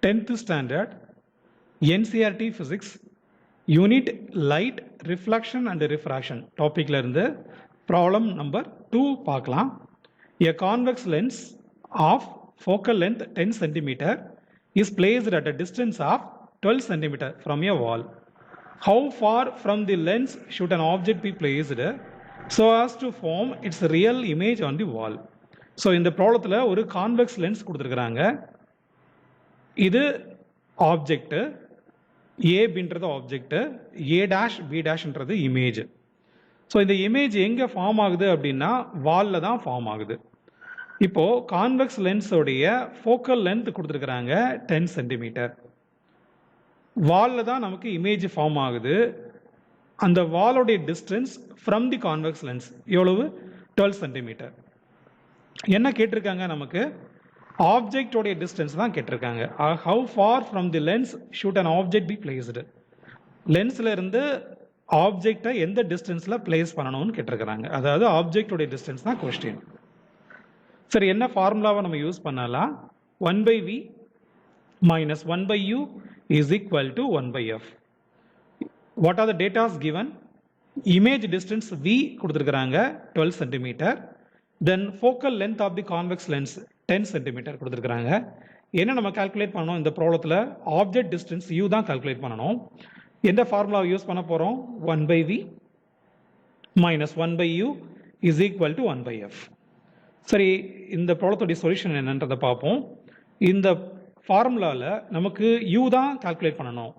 10th standard NCERT Physics Unit Light Reflection and Refraction டாபிக்ல இருந்து problem number 2 பார்க்கலாம். A convex lens of focal length 10 cm is placed at a distance of 12 cm from a wall. How far from the lens should an object be placed so as to form its real image on the wall? So இந்த ப்ராப்ளத்தில் ஒரு convex lens கொடுத்துருக்குறாங்க. இது object, A அப்படின்றது object, A dash B டேஷ்ன்றது image. So இந்த image எங்கே form ஆகுது அப்படின்னா வாலில் தான் ஃபார்ம் ஆகுது. இப்போது கான்வெக்ஸ் லென்ஸோடைய ஃபோக்கல் லென்த் கொடுத்துருக்குறாங்க 10 சென்டிமீட்டர். வாலில் தான் நமக்கு இமேஜ் ஃபார்ம் ஆகுது. அந்த வாலோடைய distance from the convex lens எவ்வளவு? 12 சென்டிமீட்டர். என்ன கேட்டிருக்காங்க? நமக்கு ஆப்ஜெக்டோடைய டிஸ்டன்ஸ் தான் கேட்டிருக்காங்க. How far from the lens should an object be placed, லென்ஸில் இருந்து ஆப்ஜெக்டை எந்த டிஸ்டன்ஸில் பிளேஸ் பண்ணணும்னு கேட்டிருக்கிறாங்க. அதாவது ஆப்ஜெக்டோடைய டிஸ்டன்ஸ் தான் கொஸ்டின். சரி, என்ன ஃபார்முலாவை நம்ம யூஸ் பண்ணலாம்? 1/v minus 1/u is equal to 1/f. What are the datas given? Image distance v கொடுத்துருக்குறாங்க 12 centimeter. Then focal length of the convex lens 10 centimeter கொடுத்துருக்குறாங்க. என்ன நம்ம கால்குலேட் பண்ணணும் இந்த ப்ராப்ளத்தில்? ஆப்ஜெக்ட் டிஸ்டன்ஸ் u தான் கால்குலேட் பண்ணணும். எந்த ஃபார்முலாவை யூஸ் பண்ண போகிறோம்? 1/v minus 1/u is equal to 1/f. சரி, இந்த ப்ராப்ளத்துடைய சொல்யூஷன் என்னன்றதை பார்ப்போம். இந்த ஃபார்முலாவில் நமக்கு u தான் கால்குலேட் பண்ணணும்.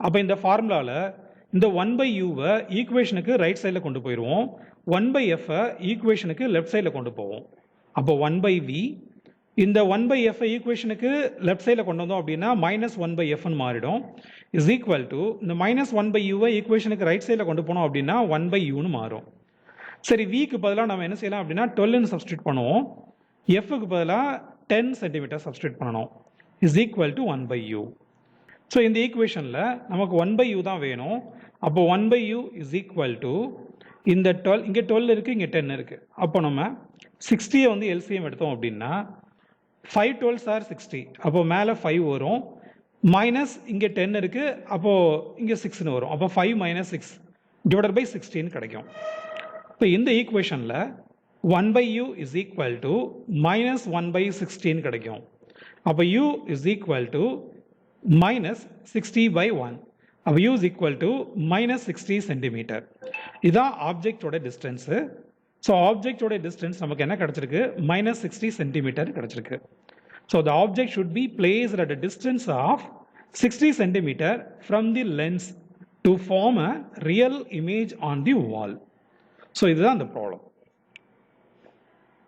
அப்போ இந்த ஃபார்முலாவில் இந்த 1/uவை ஈக்குவேஷனுக்கு ரைட் சைடில் கொண்டு போயிடுவோம், 1/fஐ ஈக்குவேஷனுக்கு லெஃப்ட் சைடில் கொண்டு போவோம். அப்போ 1/v, இந்த 1/fஐ ஈக்குவேஷனுக்கு லெஃப்ட் சைடில் கொண்டு வந்தோம் அப்படின்னா -1/fன்னு மாறிடும். இஸ் ஈக்குவல் டு இந்த -1/uவை ஈக்குவேஷனுக்கு ரைட் சைடில் கொண்டு போனோம் அப்படின்னா 1/uன்னு மாறும். சரி, விக்கு பதிலாக நம்ம என்ன செய்யலாம் அப்படின்னா 12ன்னு சப்ஸ்டியூட் பண்ணுவோம். எஃப்க்கு பதிலாக 10 சென்டிமீட்டர் சப்ஸ்டியூட் பண்ணணும். Is equal to 1/u. So இந்த ஈக்குவேஷனில் நமக்கு 1/u தான் வேணும். அப்போ 1/u இஸ் ஈக்குவல் டு இந்த 12, இங்கே 12 இருக்குது, இங்கே 10 இருக்குது. அப்போ நம்ம 60யை வந்து எல்சிஎம் எடுத்தோம் அப்படின்னா 5 12s are 60. அப்போ மேலே 5 வரும், மைனஸ் இங்கே 10 இருக்குது, அப்போது இங்கே 6ன்னு வரும். அப்போ 5 - 6 டிவைடட் பை 16 கிடைக்கும். இப்போ இந்த ஈக்குவேஷனில் 1/u இஸ் ஈக்குவல் டு -1/16 கிடைக்கும். அப்போ u இஸ் ஈக்குவல் டு -60/1. அப்போ u is equal to -60 centimetre. இதுதான் ஆப்ஜெக்டோட டிஸ்டன்ஸு. ஸோ ஆப்ஜெக்டோட டிஸ்டன்ஸ் நமக்கு என்ன கிடச்சிருக்கு? -60 சென்டிமீட்டர் கிடச்சிருக்கு. So the object should be placed at a distance of 60 centimetre from the lens to form a real image on the wall. So இதுதான் அந்த problem.